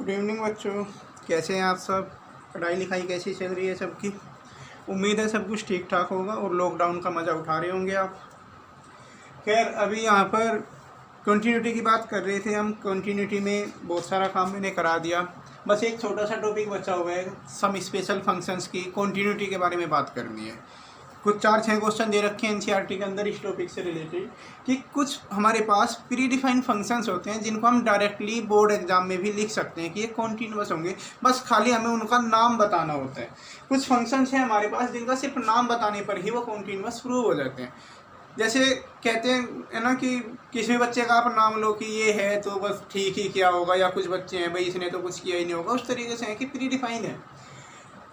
Good evening बच्चों, कैसे हैं आप सब। पढ़ाई लिखाई कैसी चल रही है सबकी। उम्मीद है सब कुछ ठीक ठाक होगा और लॉकडाउन का मज़ा उठा रहे होंगे आप। खैर अभी यहाँ पर कंटिन्यूटी की बात कर रहे थे हम। कंटिन्यूटी में बहुत सारा काम मैंने करा दिया, बस एक छोटा सा टॉपिक बचा हुआ है, सम स्पेशल फंक्शंस की कंटिन्यूटी के बारे में बात करनी है। कुछ 4-6 क्वेश्चन दे रखे हैं एनसीईआरटी के अंदर इस टॉपिक से रिलेटेड कि कुछ हमारे पास प्री डिफाइंड फंक्शंस होते हैं जिनको हम डायरेक्टली बोर्ड एग्जाम में भी लिख सकते हैं कि ये कॉन्टीन्यूअस होंगे, बस खाली हमें उनका नाम बताना होता है। कुछ फंक्शंस हैं हमारे पास जिनका सिर्फ नाम बताने पर ही वो कॉन्टीन्यूअस प्रूव हो जाते हैं। जैसे कहते हैं है ना कि किसी भी बच्चे का आप नाम लो कि ये है तो बस ठीक ही क्या होगा, या कुछ बच्चे हैं भाई इसने तो कुछ किया ही नहीं होगा, उस तरीके से है कि प्री डिफाइन है।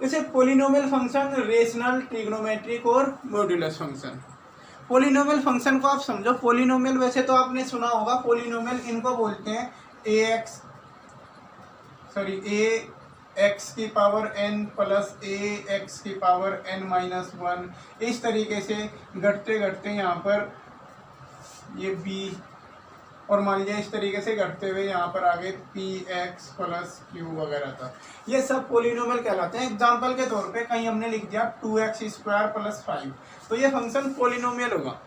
जैसे पोलिनोमियल फंक्शन, रेशनल, ट्रिग्नोमेट्रिक और मॉड्यूलस फंक्शन। पोलिनोमियल फंक्शन को आप समझो। पोलिनोमियल वैसे तो आपने सुना होगा, पोलिनोमियल इनको बोलते हैं ए एक्स की पावर n प्लस ए एक्स की पावर n-1। इस तरीके से घटते घटते यहाँ पर ये b, और मान लीजिए इस तरीके से घटते हुए यहाँ पर आगे पी एक्स प्लस क्यू वगैरह था। ये सब पोलिनोमियल कहलाते हैं। एग्जाम्पल के तौर पे कहीं हमने लिख दिया 2x² प्लस 5, तो ये फंक्शन पोलिनोमियल होगा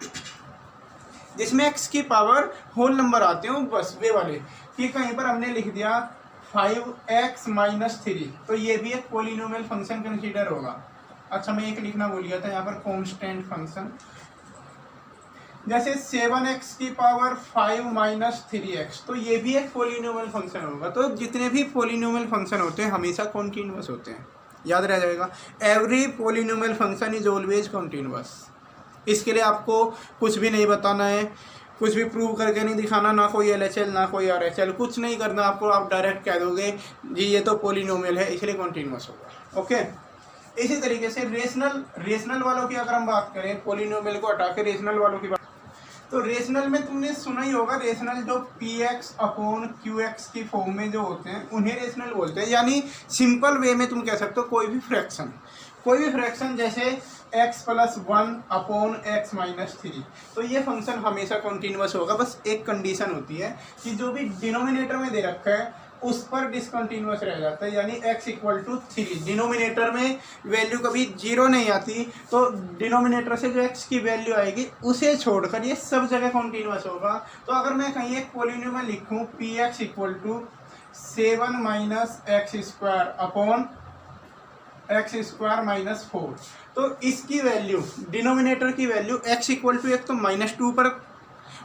जिसमें x की पावर होल नंबर आते हैं, बस वे वाले। कि कहीं पर हमने लिख दिया 5x माइनस 3, तो ये भी एक पोलिनोमियल फंक्शन कंसीडर होगा। अच्छा मैं एक लिखना भूल गया था यहाँ पर, कॉन्स्टेंट फंक्शन। जैसे 7x की पावर 5 माइनस 3x, तो ये भी एक पोलिनोमियल फंक्शन होगा। तो जितने भी पोलिनोमियल फंक्शन होते हैं हमेशा कॉन्टीन्यूअस होते हैं, याद रह जाएगा। Every polynomial function is always continuous. इसके लिए आपको कुछ भी नहीं बताना है, कुछ भी प्रूव करके नहीं दिखाना, ना कोई LHL ना कोई RHL, कुछ नहीं करना आपको। आप डायरेक्ट कह दोगे जी ये तो पोलिनोमियल है इसलिए कॉन्टीन्यूअस होगा। ओके, इसी तरीके से रेशनल वालों की अगर हम बात करें, पोलिनोमियल को हटा के रेशनल वालों की बात, तो रेशनल में तुमने सुना ही होगा, रेशनल जो px/qx की फॉर्म में जो होते हैं उन्हें रेशनल बोलते हैं। यानी सिंपल वे में तुम कह सकते हो कोई भी फ्रैक्शन जैसे x + 1/x - 3, तो ये फंक्शन हमेशा कॉन्टीन्यूअस होगा। बस एक कंडीशन होती है कि जो भी डिनोमिनेटर में दे रखा है उस पर डिसकंटिन्यूअस रह जाता है। यानी x = 3, डिनोमिनेटर में वैल्यू कभी 0 नहीं आती, तो डिनोमिनेटर से जो x की वैल्यु आएगी उसे छोड़कर ये सब जगह कॉन्टीन्यूअस होगा। तो अगर मैं कहीं एक पोलिनोमियल लिखूं px = 7 - x² - 4, तो इसकी वैल्यू, डिनोमिनेटर की वैल्यू x = एक तो -2 पर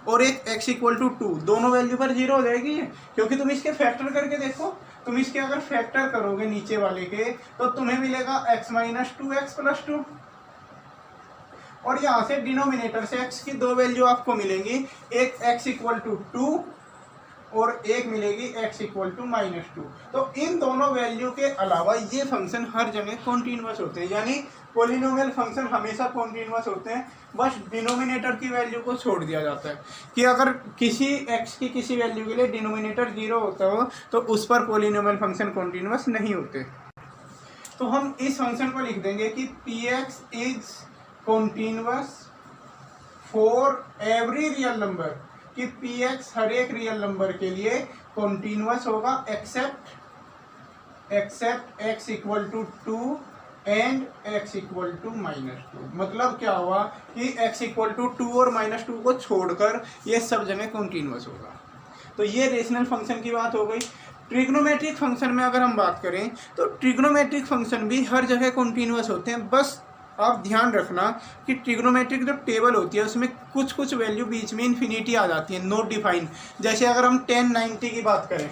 और एक x = 2, दोनों वैल्यू पर 0 हो जाएगी, क्योंकि तुम इसके फैक्टर करके देखो। तुम इसके अगर फैक्टर करोगे नीचे वाले के तो तुम्हें मिलेगा x - 2x + 2, और यहाँ से डिनोमिनेटर से x की दो वैल्यू आपको मिलेंगी, एक x = 2 और एक मिलेगी x = -2। तो इन दोनों वैल्यू के अलावा ये फंक्शन हर जगह कॉन्टीन्यूअस होते हैं। यानी पोलिनोमियल फंक्शन हमेशा कॉन्टीन्यूअस होते हैं, बस डिनोमिनेटर की वैल्यू को छोड़ दिया जाता है कि अगर किसी x की किसी वैल्यू के लिए डिनोमिनेटर 0 होता हो तो उस पर पोलिनोमियल फंक्शन कॉन्टीन्यूअस नहीं होते। तो हम इस फंक्शन को लिख देंगे कि px is continuous for every real number, कि px हर एक रियल नंबर के लिए कॉन्टीन्यूअस होगा एक्सेप्ट x = 2 एंड x = -2। मतलब क्या हुआ कि x = 2 और -2 को छोड़कर ये सब जगह कॉन्टीन्यूअस होगा। तो ये रेशनल फंक्शन की बात हो गई। ट्रिग्नोमेट्रिक फंक्शन में अगर हम बात करें तो ट्रिग्नोमेट्रिक फंक्शन भी हर जगह कॉन्टीन्यूअस होते हैं। बस आप ध्यान रखना कि ट्रिग्नोमेट्रिक जो टेबल होती है उसमें कुछ वैल्यू बीच में इन्फिनिटी आ जाती है, नॉट डिफाइंड। जैसे अगर हम 1090 की बात करें,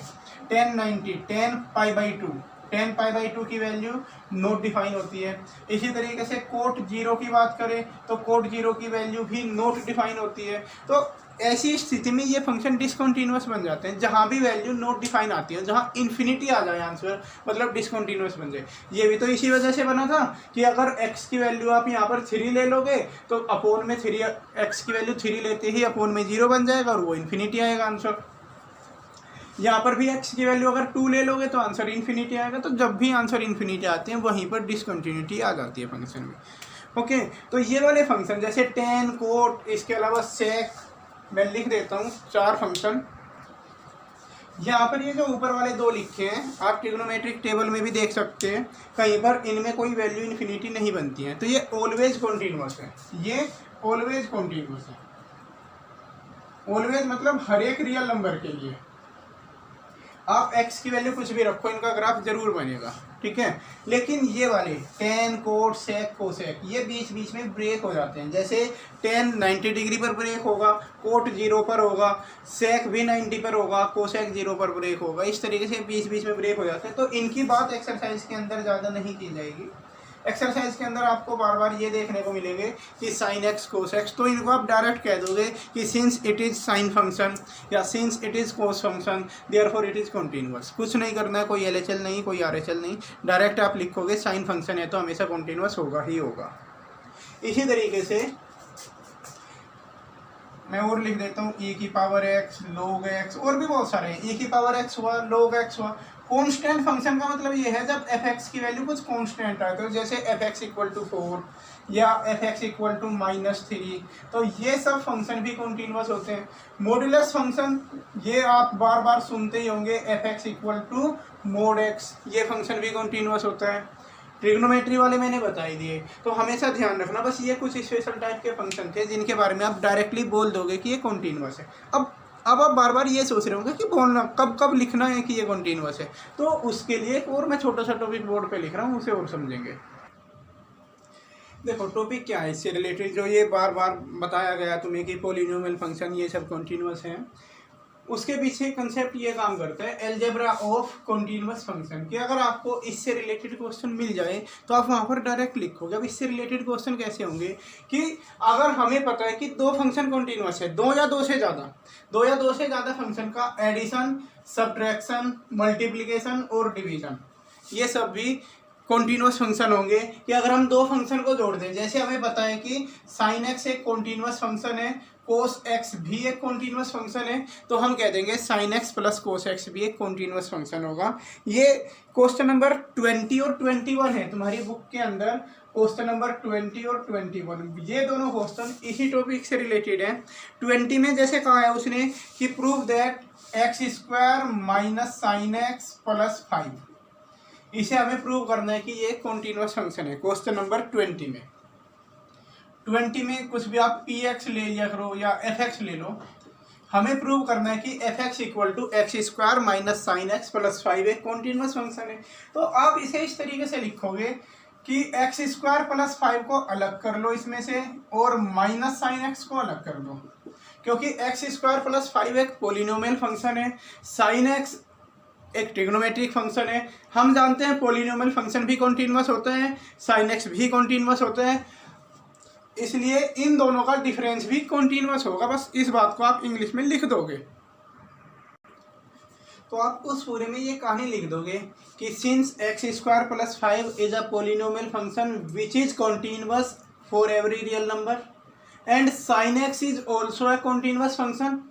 10π/2 की वैल्यू नॉट डिफाइन होती है। इसी तरीके से कोट 0 की बात करें तो कोट 0 की वैल्यू भी नॉट डिफाइन होती है। तो ऐसी स्थिति में ये फंक्शन डिसकंटिन्यूअस बन जाते हैं जहाँ भी वैल्यू नॉट डिफाइन आती है, जहाँ इन्फिनिटी आ जाए आंसर, मतलब डिसकंटिन्यूअस बन जाए। ये भी तो इसी वजह से बना था कि अगर x की वैल्यू आप यहाँ पर 3 ले लोगे तो अपोन में 3, x की वैल्यू 3 लेते ही अपोन में 0 बन जाएगा और वो इन्फिनिटी आएगा आंसर। यहाँ पर भी x की वैल्यू अगर 2 ले लोगे तो आंसर इन्फिनिटी आएगा। तो जब भी आंसर इन्फिनिटी आते हैं वहीं पर डिसकंटिन्यूटी आ जाती है फंक्शन में। ओके, तो ये वाले फंक्शन जैसे tan, कोट, इसके अलावा sec, मैं लिख देता हूँ 4 फंक्शन। यहाँ पर ये जो ऊपर वाले दो लिखे हैं आप ट्रिग्नोमेट्रिक टेबल में भी देख सकते हैं, कहीं पर इनमें कोई वैल्यू इन्फिनिटी नहीं बनती है, तो ये ऑलवेज कॉन्टिन्यूअस है, ये ऑलवेज कॉन्टिन्यूअस है। ऑलवेज मतलब हर एक रियल नंबर के लिए आप x की वैल्यू कुछ भी रखो, इनका ग्राफ जरूर बनेगा, ठीक है। लेकिन ये वाले tan कोट सेक कोसेक ये बीच बीच में ब्रेक हो जाते हैं, जैसे tan 90 डिग्री पर ब्रेक होगा, कोट 0 पर होगा, सेक भी 90 पर होगा, कोसेक 0 पर ब्रेक होगा, इस तरीके से बीच बीच में ब्रेक हो जाते हैं। तो इनकी बात एक्सरसाइज के अंदर ज़्यादा नहीं की जाएगी। एक्सरसाइज के अंदर आपको बार बार ये देखने को मिलेंगे कि साइन एक्स कोस एक्स, तो इनको आप डायरेक्ट कह दोगे कि since it is sine function या since it is cos function therefore it is continuous. कुछ नहीं करना है, कोई LHL नहीं, कोई RHL नहीं, डायरेक्ट आप लिखोगे साइन फंक्शन है तो हमेशा कॉन्टिन्यूअस होगा ही होगा। इसी तरीके से मैं और लिख देता हूँ e की पावर x log x, और भी बहुत सारे हैं, e की पावर x हुआ, log x हुआ। कांस्टेंट फंक्शन का मतलब ये है जब f(x) की वैल्यू कुछ कांस्टेंट है, तो जैसे f(x) = 4 या f(x) = -3, तो ये सब फंक्शन भी कॉन्टिन्यूअस होते हैं। मॉड्यूलस फंक्शन ये आप बार बार सुनते ही होंगे, f(x) = mod x, ये फंक्शन भी कॉन्टिन्यूअस होता है। ट्रिग्नोमेट्री वाले मैंने बता ही दिए, तो हमेशा ध्यान रखना। बस ये कुछ स्पेशल टाइप के फंक्शन थे जिनके बारे में आप डायरेक्टली बोल दोगे कि ये कॉन्टिन्यूअस है। अब आप बार बार ये सोच रहे होंगे कि बोलना कब कब लिखना है कि ये कॉन्टिन्यूअस है, तो उसके लिए एक और मैं छोटा सा टॉपिक बोर्ड पे लिख रहा हूँ, उसे और समझेंगे। देखो टॉपिक क्या है इससे रिलेटेड, जो ये बार बार बताया गया तुम्हें कि पॉलिनोमियल फंक्शन ये सब कॉन्टिन्यूअस हैं, उसके पीछे कंसेप्ट ये काम करता है एलजेब्रा ऑफ कॉन्टिन्यूअस फंक्शन, कि अगर आपको इससे रिलेटेड क्वेश्चन मिल जाए तो आप वहाँ पर डायरेक्ट लिखोगे। अब इससे रिलेटेड क्वेश्चन कैसे होंगे कि अगर हमें पता है कि दो फंक्शन कॉन्टिन्यूअस है, दो या दो से ज़्यादा फंक्शन का एडिशन, सब्ट्रैक्शन, मल्टीप्लिकेशन और डिवीजन, ये सब भी कॉन्टिन्यूअस फंक्शन होंगे। कि अगर हम दो फंक्शन को जोड़ दें, जैसे हमें पता है कि साइन एक्स एक कॉन्टिन्यूअस फंक्शन है, कोस एक्स भी एक कॉन्टिन्यूअस फंक्शन है, तो हम कह देंगे sine x plus cos x भी एक कॉन्टिन्यूअस फंक्शन होगा। ये क्वेश्चन नंबर 20 और 21 है तुम्हारी बुक के अंदर, क्वेश्चन नंबर 20 और 21, ये दोनों क्वेश्चन इसी टॉपिक से रिलेटेड हैं। 20 में जैसे कहा है उसने कि prove that x² minus sine x plus 5, इसे हमें प्रूव करना है कि ये कॉन्टिन्यूअस फंक्शन है। क्वेश्चन नंबर 20 में कुछ भी आप px ले लिया करो या fx ले लो, हमें प्रूव करना है कि f(x) = x² minus sine x plus 5 एक कॉन्टिन्यूअस फंक्शन है। तो आप इसे इस तरीके से लिखोगे कि x² प्लस 5 को अलग कर लो इसमें से और माइनस साइन एक्स को अलग कर दो, क्योंकि x² प्लस 5 एक पॉलिनोमियल फंक्शन है, साइन एक्स एक ट्रिग्नोमेट्रिक फंक्शन है। हम जानते हैं पॉलिनोमियल फंक्शन भी कॉन्टिन्यूअस होते हैं, साइन एक्स भी कॉन्टिन्यूअस होते हैं, इसलिए इन दोनों का डिफरेंस भी कॉन्टिन्यूअस होगा। बस इस बात को आप इंग्लिश में लिख दोगे, तो आप उस पूरे में ये कहानी लिख दोगे कि since x² plus 5 is a polynomial function which is continuous for every real number and sine x is also a continuous function.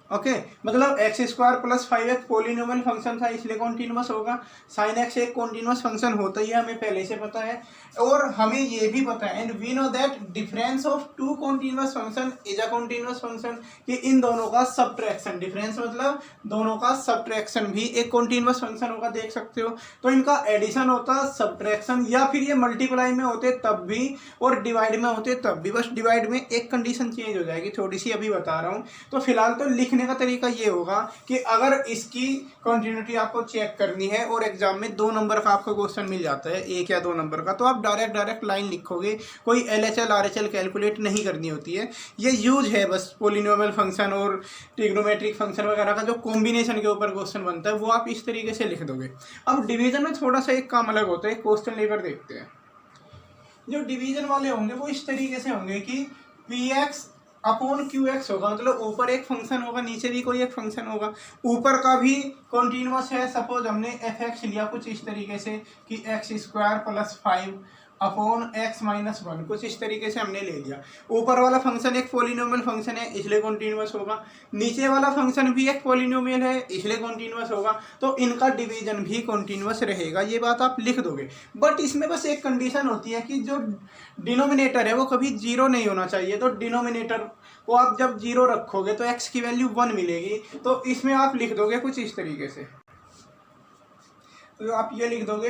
Okay, मतलब x² प्लस 5 एक पॉलिनोमियल फंक्शन था इसलिए कॉन्टिन्यूअस होगा, साइन एक्स एक कॉन्टिन्यूअस फंक्शन होता ही है, हमें पहले से पता है। और हमें ये भी पता है and we know that difference of two continuous function is a continuous function, कि इन दोनों का सब्ट्रैक्शन, डिफरेंस मतलब दोनों का सब्ट्रैक्शन भी एक कॉन्टिन्यूअस फंक्शन होगा, देख सकते हो। तो इनका एडिशन होता, सब्ट्रैक्शन, या फिर ये मल्टीप्लाई में होते तब भी और डिवाइड में होते तब भी। बस डिवाइड में एक कंडीशन चेंज हो जाएगी थोड़ी सी, अभी बता रहा हूँ। तो फिलहाल तो लिखने का तरीका ये होगा कि अगर इसकी कंटिन्यूटी आपको चेक करनी है और एग्जाम में 2 नंबर का आपको क्वेश्चन मिल जाता है, 1 या 2 नंबर का, तो आप डायरेक्ट लाइन लिखोगे, कोई LHL RHL कैलकुलेट नहीं करनी होती है। ये यूज है बस पॉलिनोमियल फंक्शन और ट्रिग्नोमेट्रिक फंक्शन वगैरह का जो कॉम्बिनेशन के ऊपर क्वेश्चन बनता है वो आप इस तरीके से लिख दोगे। अब डिवीजन में थोड़ा सा एक काम अलग होता है, क्वेश्चन लेकर देखते हैं। जो डिवीजन वाले होंगे वो इस तरीके से होंगे कि px अपॉन qx होगा, मतलब ऊपर एक फंक्शन होगा, नीचे भी कोई एक फंक्शन होगा, ऊपर का भी कॉन्टिन्यूअस है। सपोज हमने f(x) लिया कुछ इस तरीके से कि x² plus 5 upon x minus one, कुछ इस तरीके से हमने ले लिया। ऊपर वाला फंक्शन एक पॉलिनोमियल फंक्शन है इसलिए कॉन्टिन्यूअस होगा, नीचे वाला फंक्शन भी एक पॉलिनोमियल है इसलिए कॉन्टिन्यूअस होगा, तो इनका डिवीजन भी कॉन्टिन्यूअस रहेगा। ये बात आप लिख दोगे। बट इसमें बस एक कंडीशन होती है कि जो डिनोमिनेटर है वो कभी जीरो नहीं होना चाहिए। तो डिनोमिनेटर को आप जब जीरो रखोगे तो x की वैल्यू 1 मिलेगी। तो इसमें आप लिख दोगे कुछ इस तरीके से, तो आप ये लिख दोगे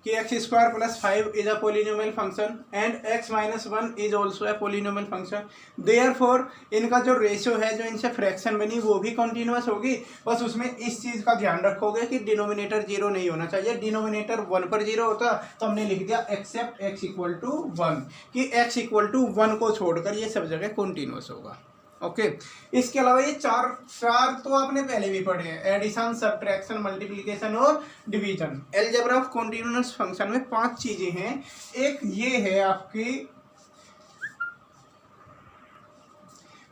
कि x square plus 5 is a polynomial function and x minus 1 is also a polynomial function. Therefore इनका जो रेशियो है, जो इनसे फ्रैक्शन बनी, वो भी कंटिन्यूअस होगी। बस उसमें इस चीज़ का ध्यान रखोगे कि डिनोमिनेटर जीरो नहीं होना चाहिए। डिनोमिनेटर 1 पर जीरो होता तो हमने लिख दिया एक्सेप्ट एक्स इक्वल टू 1, कि एक्स इक्वल टू 1 को छोड़कर ये सब जगह कंटिन्यूअस होगा। ओके इसके अलावा ये चार तो आपने पहले भी पढ़े हैं, एडिशन, सब्ट्रैक्शन, मल्टीप्लिकेशन और division. Algebra of continuous function में 5 चीजें हैं। एक ये है आपकी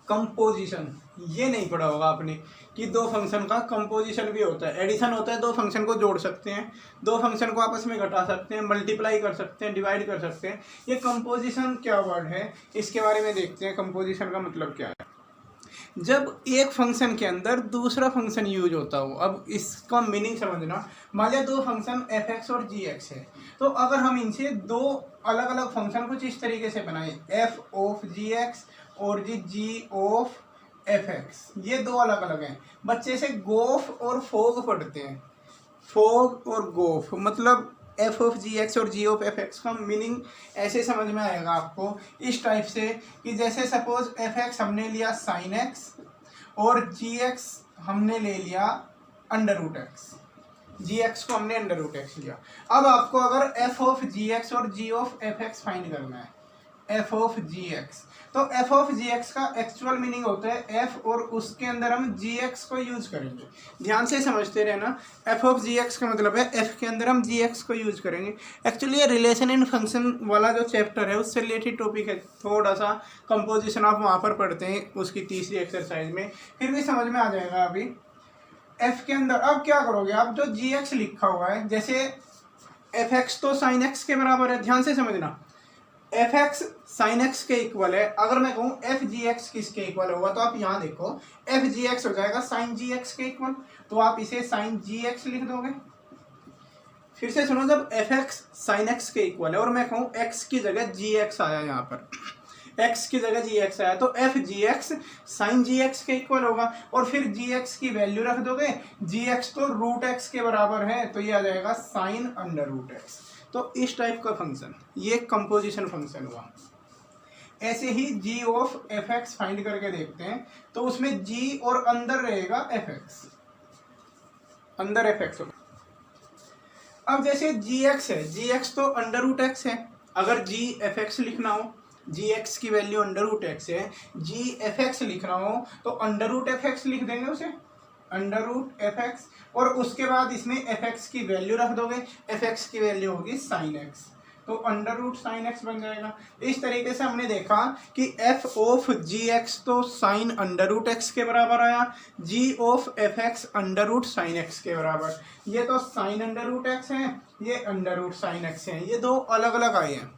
कंपोजिशन, ये नहीं पढ़ा होगा आपने कि दो फंक्शन का कंपोजिशन भी होता है। एडिशन होता है, दो फंक्शन को जोड़ सकते हैं, दो फंक्शन को आपस में घटा सकते हैं, मल्टीप्लाई कर सकते हैं, डिवाइड कर सकते हैं। ये कंपोजिशन क्या वर्ड है, इसके बारे में देखते हैं। कंपोजिशन का मतलब क्या है? जब एक फंक्शन के अंदर दूसरा फंक्शन यूज होता हो। अब इसका मीनिंग समझना, मान लिया दो फंक्शन एफ एक्स और जी एक्स है, तो अगर हम इनसे दो अलग अलग फंक्शन कुछ इस तरीके से बनाए, एफ ऑफ जी एक्स और जी ऑफ एफ एक्स, ये दो अलग अलग हैं। बच्चे से गोफ और फोग पढ़ते हैं, फोग और गोफ, मतलब एफ ऑफ जी एक्स और जी ऑफ एफ एक्स का मीनिंग ऐसे समझ में आएगा आपको इस टाइप से कि जैसे सपोज एफ एक्स हमने लिया साइन एक्स और जी एक्स हमने ले लिया अंडर रूट एक्स, जी एक्स को हमने अंडर रूट एक्स लिया। अब आपको अगर एफ ऑफ जी एक्स और जी ऑफ एफ एक्स फाइंड करना है, एफ ऑफ जी एक्स, तो एफ ऑफ जी एक्स का एक्चुअल मीनिंग होता है एफ और उसके अंदर हम जी एक्स को यूज करेंगे। ध्यान से समझते रहना, एफ ऑफ जी एक्स का मतलब है एफ के अंदर हम जी एक्स को यूज करेंगे। एक्चुअली ये रिलेशन इन फंक्शन वाला जो चैप्टर है उससे रिलेटेड टॉपिक है, थोड़ा सा कंपोजिशन आप वहाँ पर पढ़ते हैं उसकी तीसरी एक्सरसाइज में, फिर भी समझ में आ जाएगा। अभी एफ के अंदर अब क्या करोगे आप, जो जी एक्स लिखा हुआ है, जैसे एफ एक्स तो साइन एक्स के बराबर है, ध्यान से समझना, एफ एक्स साइन एक्स के इक्वल है। अगर मैं कहूँ एफ जी एक्स किसके इक्वल होगा, तो आप यहाँ देखो एफ जी एक्स हो जाएगा साइन जी एक्स के इक्वल, तो आप इसे साइन जी एक्स लिख दोगे। फिर से सुनो, जब एफ एक्स साइन एक्स के इक्वल है और मैं कहूँ एक्स की जगह जी एक्स आया, यहाँ पर एक्स की जगह जी एक्स आया, तो एफ जी एक्स साइन जी एक्स के इक्वल होगा। और फिर जी एक्स की वैल्यू रख दोगे, जी एक्स तो रूट एक्स के बराबर है, तो ये आ जाएगा साइन अंडर रूट एक्स। तो इस टाइप का फंक्शन ये कंपोजिशन फंक्शन हुआ। ऐसे ही जी ऑफ एफ एक्स फाइंड करके देखते हैं, तो उसमें जी और अंदर रहेगा एफ एक्स, अंदर एफ एक्स होगा। अब जैसे जी एक्स है, जी एक्स तो अंडर रूट एक्स है, अगर जी एफ एक्स लिखना हो, जी एक्स की वैल्यू अंडर रूट एक्स है, जी एफ एक्स लिखना हो तो अंडर रूट एफ एक्स लिख देंगे उसे, अंडर रूट एफ एक्स, और उसके बाद इसमें एफ एक्स की वैल्यू रख दोगे, एफ एक्स की वैल्यू होगी साइन एक्स, तो अंडर रूट साइन एक्स बन जाएगा। इस तरीके से हमने देखा कि एफ ऑफ जी एक्स तो साइन अंडर रूट एक्स के बराबर आया, g of f x under root sine x के बराबर। ये तो साइन अंडर रूट एक्स है, ये अंडर रूट साइन एक्स है, ये दो अलग अलग आए हैं,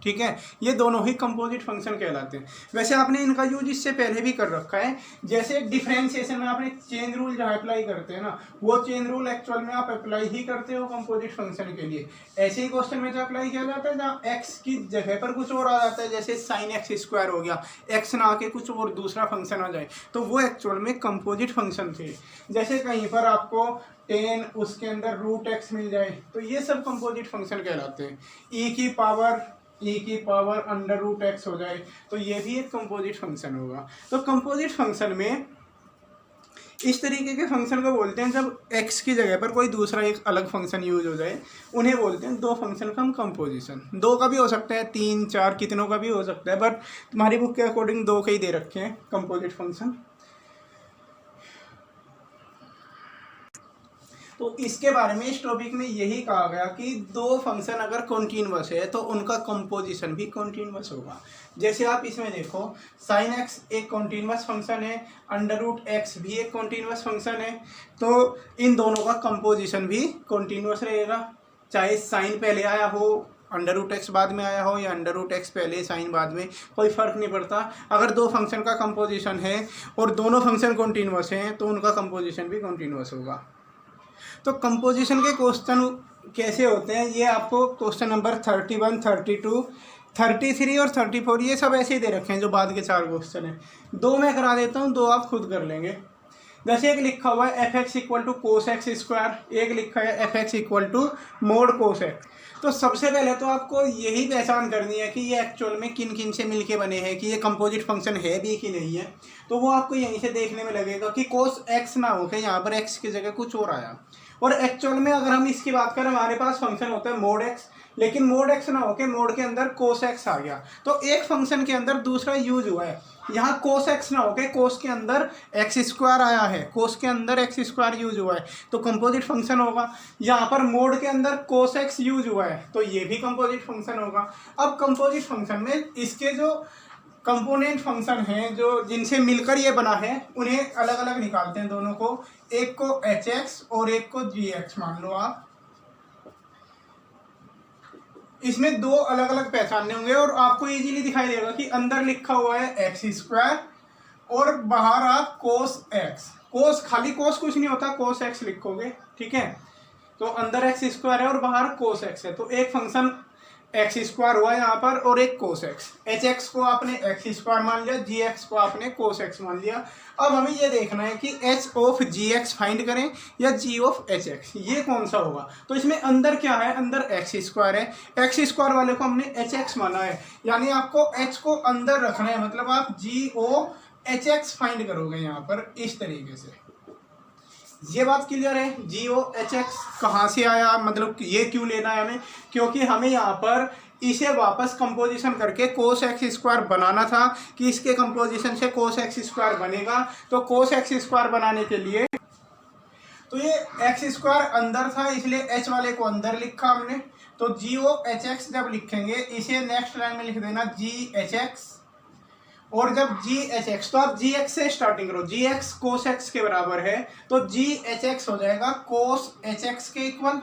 ठीक है। ये दोनों ही कंपोजिट फंक्शन कहलाते हैं। वैसे आपने इनका यूज इससे पहले भी कर रखा है, जैसे डिफरेंशिएशन में आपने चेन रूल जहाँ अप्लाई करते हैं ना, वो चेन रूल एक्चुअल में आप अप्लाई ही करते हो कंपोजिट फंक्शन के लिए। ऐसे ही क्वेश्चन में जो अप्लाई किया जाता है जहाँ एक्स की जगह पर कुछ और आ जाता है, जैसे साइन एक्स स्क्वायर हो गया, एक्स ना आके कुछ और दूसरा फंक्शन आ जाए, तो वो एक्चुअल में कंपोजिट फंक्शन थे। जैसे कहीं पर आपको 10 उसके अंदर रूट एक्स मिल जाए, तो ये सब कंपोजिट फंक्शन कहलाते हैं। ई की पावर अंडर रूट एक्स हो जाए, तो ये भी एक कंपोजिट फंक्शन होगा। तो कंपोजिट फंक्शन में इस तरीके के फंक्शन को बोलते हैं जब एक्स की जगह पर कोई दूसरा एक अलग फंक्शन यूज हो जाए, उन्हें बोलते हैं दो फंक्शन का कंपोजिशन। दो का भी हो सकता है, 3 4 कितनों का भी हो सकता है, बट तुम्हारी बुक के अकॉर्डिंग दो के ही दे रखे हैं कंपोजिट फंक्शन। तो इसके बारे में इस टॉपिक में यही कहा गया कि दो फंक्शन अगर कॉन्टिन्यूअस है तो उनका कंपोजिशन भी कॉन्टिन्यूअस होगा। जैसे आप इसमें देखो, साइन एक्स एक कॉन्टिन्यूअस फंक्शन है, अंडर रूट एक्स भी एक कॉन्टिन्यूअस फंक्शन है, तो इन दोनों का कंपोजिशन भी कॉन्टिन्यूअस रहेगा। चाहे साइन पहले आया हो अंडर रूट एक्स बाद में आया हो या अंडर रूट एक्स पहले साइन बाद में, कोई फ़र्क नहीं पड़ता। अगर दो फंक्शन का कंपोजिशन है और दोनों फंक्शन कॉन्टीन्यूअस हैं तो उनका कंपोजिशन भी कॉन्टीन्यूअस होगा। तो कंपोजिशन के क्वेश्चन कैसे होते हैं ये आपको क्वेश्चन नंबर 31, 32, 33 और 34 ये सब ऐसे ही दे रखे हैं जो बाद के 4 क्वेश्चन हैं। 2 मैं करा देता हूँ, 2 आप खुद कर लेंगे। जैसे एक लिखा हुआ है f(x) = cos x स्क्वायर, एक लिखा है f(x) = mod cos x। तो सबसे पहले तो आपको यही पहचान करनी है कि ये एक्चुअल में किन किन से मिलके बने हैं, कि ये कंपोजिट फंक्शन है भी कि नहीं है। तो वो आपको यहीं से देखने में लगेगा कि cos x ना हो के यहाँ पर x की जगह कुछ और आया। और एक्चुअल में अगर हम इसकी बात करें, हमारे पास फंक्शन होता है mod x, लेकिन mod x ना हो के मोड के अंदर cos x आ गया। तो एक फंक्शन के अंदर दूसरा यूज हुआ है। यहाँ cos x ना हो के cos के अंदर x स्क्वायर आया है, cos के अंदर x स्क्वायर यूज हुआ है तो कंपोजिट फंक्शन होगा। यहाँ पर मोड के अंदर cos x यूज हुआ है तो ये भी कंपोजिट फंक्शन होगा। अब कंपोजिट फंक्शन में इसके जो कंपोनेंट फंक्शन हैं जो जिनसे मिलकर ये बना है उन्हें अलग अलग निकालते हैं दोनों को, एक को hx और एक को gx मान लो आप। इसमें 2 अलग अलग पहचानने होंगे और आपको इजीली दिखाई देगा कि अंदर लिखा हुआ है एक्स स्क्वायर और बाहर आप कोस एक्स। कोस खाली कोस कुछ नहीं होता, कोस एक्स लिखोगे, ठीक है। तो अंदर एक्स स्क्वायर है और बाहर कोस एक्स है, तो एक फंक्शन एक्स स्क्वायर हुआ यहाँ पर और एक कोस एक्स। एच एक्स को आपने एक्स स्क्वायर मान लिया, जी एक्स को आपने कोस एक्स मान लिया। अब हमें ये देखना है कि H of ji X find करें या जी ऑफ एच एक्स, ये कौन सा होगा। तो इसमें अंदर क्या है, अंदर एक्स स्क्वायर है, एक्स स्क्वायर वाले को हमने एच एक्स माना है, यानी आपको एच को अंदर रखना है, मतलब आप जी ओ एच एक्स फाइंड करोगे यहाँ पर इस तरीके से। ये बात क्लियर है। जी ओ एच एक्स कहाँ से आया, मतलब ये क्यों लेना है हमें, क्योंकि हमें यहाँ पर इसे वापस कंपोजिशन करके कोस एक्स स्क्वायर बनाना था कि इसके कंपोजिशन से कोस एक्स स्क्वायर बनेगा। तो कोस एक्स स्क्वायर बनाने के लिए तो ये एक्स स्क्वायर अंदर था इसलिए एच वाले को अंदर लिखा हमने। तो जी ओ एच एक्स जब लिखेंगे इसे नेक्स्ट लाइन में लिख देना जी एच एक्स, और जब जी एच एक्स तो आप जी एक्स से स्टार्टिंग करो, जी एक्स कोस एक्स के बराबर है तो जी एच एक्स हो जाएगा कोस एच एक्स के इक्वल,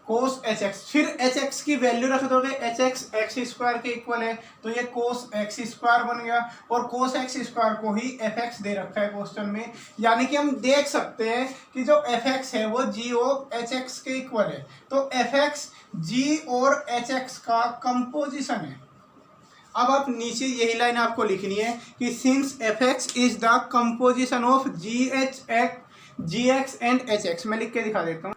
कोस एच एक्स। फिर एच एक्स की वैल्यू रख दोगे, एच एक्स एक्स स्क्वायर के इक्वल है तो ये कोस एक्स स्क्वायर बन गया, और कोस एक्स स्क्वायर को ही एफ एक्स दे रखा है क्वेश्चन में। यानी कि हम देख सकते हैं कि जो एफ एक्स है वो जी और एच एक्स के इक्वल है। तो एफ एक्स जी और एच एक्स का कंपोजिशन है। अब आप नीचे यही लाइन आपको लिखनी है कि since F X is the composition of ji X and H X. मैं लिख के दिखा देता हूँ,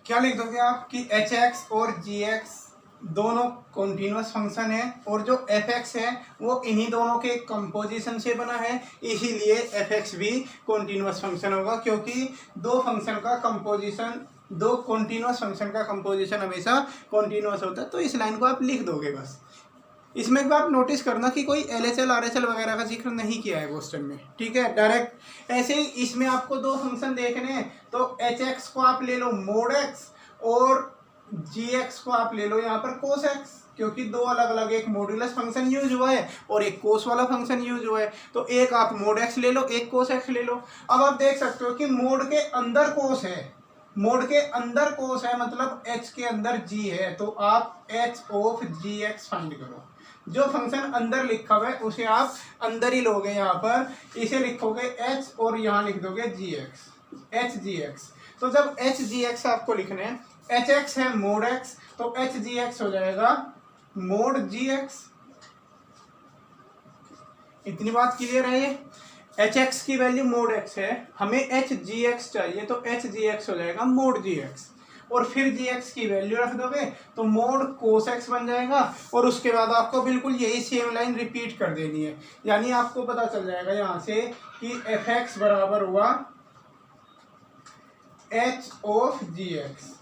क्या लिख दोगे आप कि एच एक्स और जी एक्स दोनों कॉन्टिन्यूस फंक्शन है और जो एफ एक्स है वो इन्हीं दोनों के कंपोजिशन से बना है, इसीलिए एफ एक्स भी कॉन्टिन्यूस फंक्शन होगा, क्योंकि दो फंक्शन का कंपोजिशन, दो कॉन्टिन्यूस फंक्शन का कंपोजिशन हमेशा कॉन्टिन्यूस होता है। तो इस लाइन को आप लिख दोगे बस। इसमें एक बात नोटिस करना कि कोई LHL RHL वगैरह का जिक्र नहीं किया है क्वेश्चन में, ठीक है। डायरेक्ट ऐसे ही इसमें आपको दो फंक्शन देखने हैं तो एच एक्स को आप ले लो मोड एक्स और जी एक्स को आप ले लो यहाँ पर कोस एक्स, क्योंकि दो अलग अलग, एक मॉड्यूलस फंक्शन यूज हुआ है और एक कोस वाला फंक्शन यूज हुआ है। तो एक आप मोड एक्स ले लो, एक कोस एक्स ले लो। अब आप देख सकते हो कि मोड के अंदर कोस है, मोड के अंदर कोस है, मतलब एच के अंदर जी है, तो आप H of ji X find करो। जो फंक्शन अंदर लिखा हुआ है उसे आप अंदर ही लोगे, यहाँ पर इसे लिखोगे एच और यहाँ लिख दोगे जी एक्स, एच जी एक्स। तो जब एच जी एक्स आपको लिखना है, एच एक्स है मोड एक्स तो एच जी एक्स हो जाएगा मोड जी एक्स। इतनी बात क्लियर है। ये एच एक्स की वैल्यू मोड एक्स है, हमें एच जी एक्स चाहिए तो एच जी एक्स हो जाएगा मोड जी एक्स, और फिर जी एक्स की वैल्यू रख दोगे तो मोड कोस एक्स बन जाएगा, और उसके बाद आपको बिल्कुल यही सेम लाइन रिपीट कर देनी है। यानी आपको पता चल जाएगा यहाँ से कि एफ एक्स बराबर हुआ एच ऑफ जी एक्स,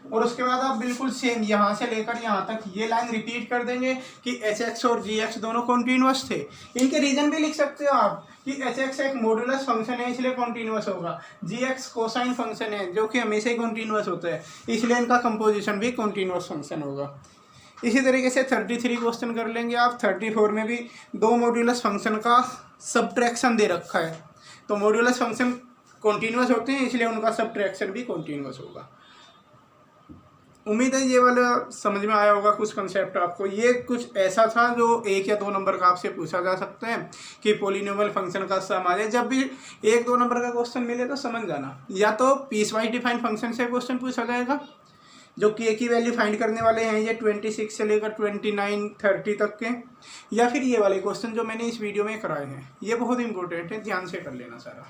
और उसके बाद आप बिल्कुल सेम यहाँ से लेकर यहाँ तक ये लाइन रिपीट कर देंगे कि एच एक्स और जी एक्स दोनों कॉन्टिन्यूस थे। इनके रीजन भी लिख सकते हो आप कि एच एक्स एक मॉड्यूलस फंक्शन है इसलिए कॉन्टिन्यूस होगा, जी एक्स कोसाइन फंक्शन है जो कि हमेशा ही कॉन्टिन्यूस होता है इसलिए इनका कंपोजिशन भी कॉन्टिन्यूस फंक्शन होगा। इसी तरीके से 33 क्वेश्चन कर लेंगे आप। 34 में भी दो मॉड्यूलस फंक्शन का सब्ट्रैक्शन दे रखा है, तो मॉड्यूलस फंक्शन कॉन्टिन्यूस होते हैं इसलिए उनका सब्ट्रैक्शन भी कॉन्टिन्यूस होगा। उम्मीद है ये वाला समझ में आया होगा कुछ कंसेप्ट आपको। ये कुछ ऐसा था जो 1 या 2 नंबर का आपसे पूछा जा सकता है कि पॉलिनोमियल फंक्शन का सम आ जाए। जब भी 1-2 नंबर का क्वेश्चन मिले तो समझ जाना, या तो पीस वाइज डिफाइंड फंक्शन से क्वेश्चन पूछा जाएगा जो k की वैल्यू फाइंड करने वाले हैं ये 26 से लेकर 29, 30 तक के, या फिर ये वाले क्वेश्चन जो मैंने इस वीडियो में कराए हैं। ये बहुत इंपॉर्टेंट है, ध्यान से कर लेना सारा।